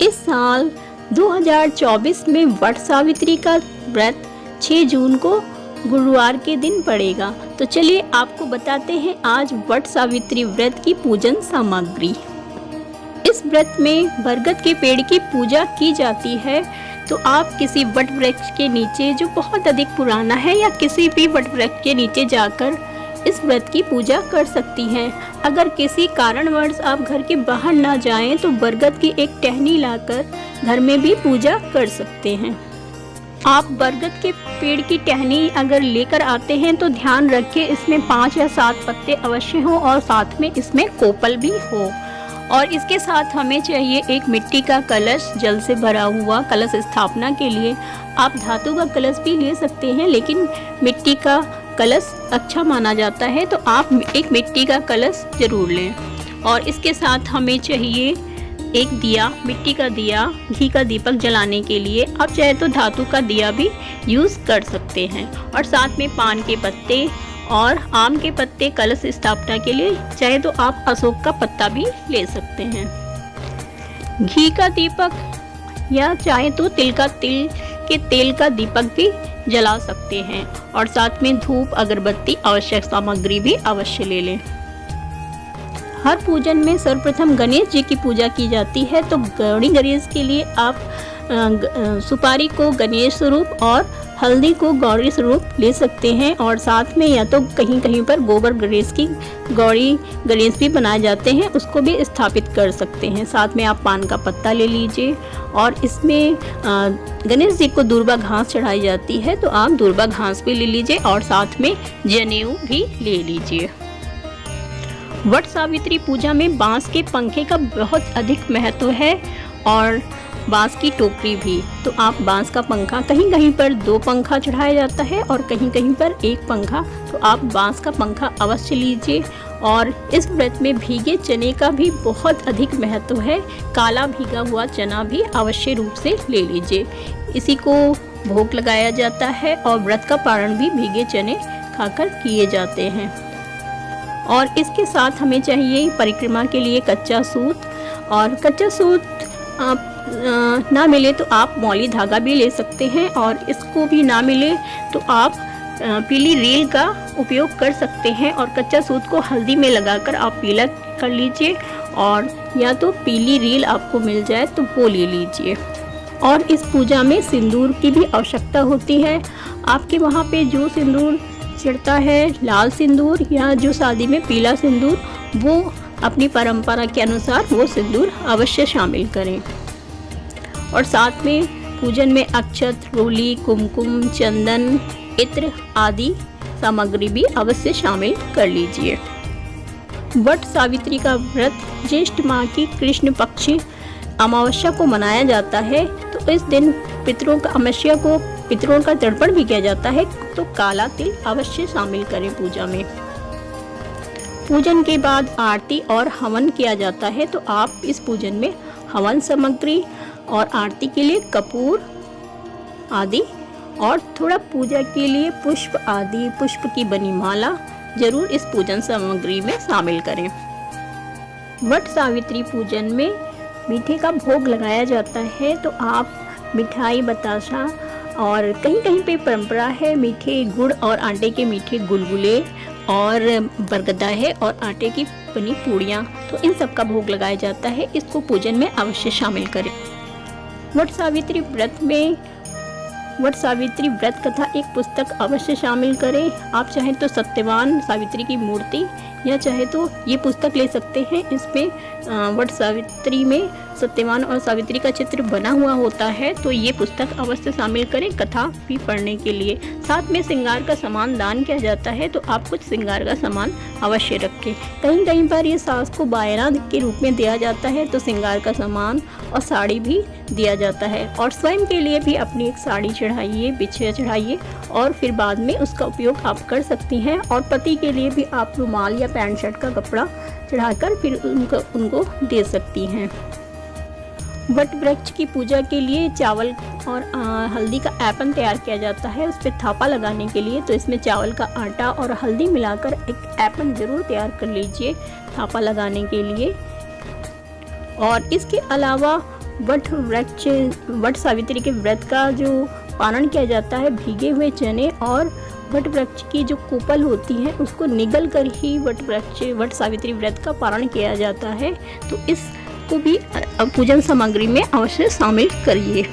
इस साल 2024 में वट सावित्री का व्रत 6 जून को गुरुवार के दिन पड़ेगा। तो चलिए आपको बताते हैं आज वट सावित्री व्रत की पूजन सामग्री। इस व्रत में बरगद के पेड़ की पूजा की जाती है। तो आप किसी वट वृक्ष के नीचे जो बहुत अधिक पुराना है या किसी भी वट वृक्ष के नीचे जाकर इस व्रत की पूजा कर सकती हैं। अगर किसी कारणवश आप घर के बाहर ना जाएं तो बरगद की एक टहनी लाकर घर में भी पूजा कर सकते हैं। आप बरगद के पेड़ की टहनी अगर लेकर आते हैं तो ध्यान रखें इसमें 5 या 7 पत्ते अवश्य हों और साथ में इसमें कोपल भी हो। और इसके साथ हमें चाहिए एक मिट्टी का कलश, जल से भरा हुआ कलश स्थापना के लिए। आप धातु का कलश भी ले सकते हैं, लेकिन मिट्टी का कलश अच्छा माना जाता है, तो आप एक मिट्टी का कलश जरूर लें। और इसके साथ हमें चाहिए एक दिया, मिट्टी का दिया, घी का दीपक जलाने के लिए। आप चाहे तो धातु का दिया भी यूज़ कर सकते हैं। और साथ में पान के पत्ते और आम के पत्ते कलश स्थापना के लिए, चाहे तो आप अशोक का पत्ता भी ले सकते हैं। घी का दीपक या चाहे तो तिल के तेल का दीपक भी जला सकते हैं। और साथ में धूप, अगरबत्ती, आवश्यक सामग्री भी अवश्य ले लें। हर पूजन में सर्वप्रथम गणेश जी की पूजा की जाती है। तो गौरी गणेश के लिए आप सुपारी को गणेश स्वरूप और हल्दी को गौरी स्वरूप ले सकते हैं। और साथ में या तो कहीं कहीं पर गोबर गणेश की गौरी गणेश भी बनाए जाते हैं, उसको भी स्थापित कर सकते हैं। साथ में आप पान का पत्ता ले लीजिए। और इसमें गणेश जी को दुर्वा घास चढ़ाई जाती है, तो आप दुर्वा घास भी ले लीजिए और साथ में जनेऊ भी ले लीजिए। वट सावित्री पूजा में बांस के पंखे का बहुत अधिक महत्व है और बांस की टोकरी भी। तो आप बांस का पंखा, कहीं कहीं पर 2 पंखा चढ़ाया जाता है और कहीं कहीं पर 1 पंखा, तो आप बांस का पंखा अवश्य लीजिए। और इस व्रत में भीगे चने का भी बहुत अधिक महत्व है। काला भीगा हुआ चना भी अवश्य रूप से ले लीजिए। इसी को भोग लगाया जाता है और व्रत का पारण भी भीगे चने खाकर किए जाते हैं। और इसके साथ हमें चाहिए परिक्रमा के लिए कच्चा सूत। और कच्चा सूत आप ना मिले तो आप मौली धागा भी ले सकते हैं। और इसको भी ना मिले तो आप पीली रील का उपयोग कर सकते हैं। और कच्चा सूत को हल्दी में लगाकर आप पीला कर लीजिए। और या तो पीली रील आपको मिल जाए तो वो ले लीजिए। और इस पूजा में सिंदूर की भी आवश्यकता होती है। आपके वहाँ पे जो सिंदूर चढ़ता है, लाल सिंदूर या जो शादी में पीला सिंदूर, वो अपनी परंपरा के अनुसार वो सिंदूर अवश्य शामिल करें। और साथ में पूजन में अक्षत, रोली, कुमकुम, चंदन, इत्र आदि सामग्री भी अवश्य शामिल कर लीजिए। वट सावित्री का व्रत ज्येष्ठ माह की कृष्ण पक्ष अमावस्या को मनाया जाता है। तो इस दिन पितरों का तर्पण भी किया जाता है। तो काला तिल अवश्य शामिल करें पूजा में। पूजन के बाद आरती और हवन किया जाता है। तो आप इस पूजन में हवन सामग्री और आरती के लिए कपूर आदि और थोड़ा पूजा के लिए पुष्प आदि, पुष्प की बनी माला जरूर इस पूजन सामग्री में शामिल करें। वट सावित्री पूजन में मीठे का भोग लगाया जाता है। तो आप मिठाई, बताशा और कहीं कहीं पे परंपरा है मीठे गुड़ और आटे के मीठे गुलगुले और बरगदा है और आटे की बनी पूड़ियाँ, तो इन सब का भोग लगाया जाता है। इसको पूजन में अवश्य शामिल करें। वट सावित्री व्रत कथा एक पुस्तक अवश्य शामिल करें। आप चाहें तो सत्यवान सावित्री की मूर्ति या चाहे तो ये पुस्तक ले सकते हैं। इसमें वट सावित्री में सत्यवान और सावित्री का चित्र बना हुआ होता है। तो ये पुस्तक अवश्य शामिल करें कथा भी पढ़ने के लिए। साथ में श्रृंगार का सामान दान किया जाता है। तो आप कुछ श्रृंगार का सामान अवश्य रखें। कहीं कहीं पर ये सास को बायना के रूप में दिया जाता है। तो श्रृंगार का सामान और साड़ी भी दिया जाता है। और स्वयं के लिए भी अपनी एक साड़ी चढ़ाइए, बिछिया चढ़ाइए और फिर बाद में उसका उपयोग आप कर सकती हैं। और पति के लिए भी आप रुमाल या पैंट शर्ट का कपड़ा चढ़ाकर फिर उनको दे सकती हैं। वट वृक्ष की पूजा के लिए चावल और हल्दी का ऐपन तैयार किया जाता है उस पर थापा लगाने के लिए। तो इसमें चावल का आटा और हल्दी मिलाकर एक ऐपन जरूर तैयार कर लीजिए थापा लगाने के लिए। और इसके अलावा वट सावित्री के व्रत का जो पारण किया जाता है, भीगे हुए चने और वट वृक्ष की जो कोपल होती है उसको निगल कर ही वट सावित्री व्रत का पारण किया जाता है। तो इसको भी पूजन सामग्री में अवश्य शामिल करिए।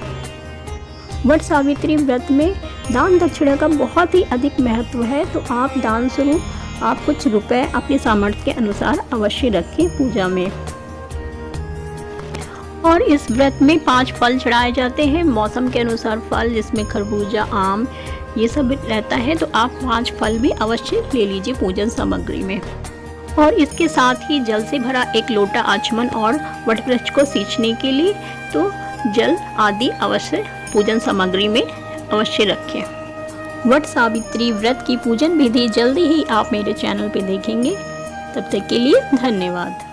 वट सावित्री व्रत में दान दक्षिणा का बहुत ही अधिक महत्व है, तो आप दान स्वरूप आप कुछ रुपए अपने सामर्थ्य के अनुसार अवश्य रखें पूजा में। और इस व्रत में 5 फल चढ़ाए जाते हैं, मौसम के अनुसार फल, जिसमें खरबूजा, आम ये सब रहता है। तो आप 5 फल भी अवश्य ले लीजिए पूजन सामग्री में। और इसके साथ ही जल से भरा 1 लोटा आचमन और वटवृक्ष को सींचने के लिए तो जल आदि अवश्य पूजन सामग्री में अवश्य रखें। वट सावित्री व्रत की पूजन विधि जल्दी ही आप मेरे चैनल पे देखेंगे। तब तक के लिए धन्यवाद।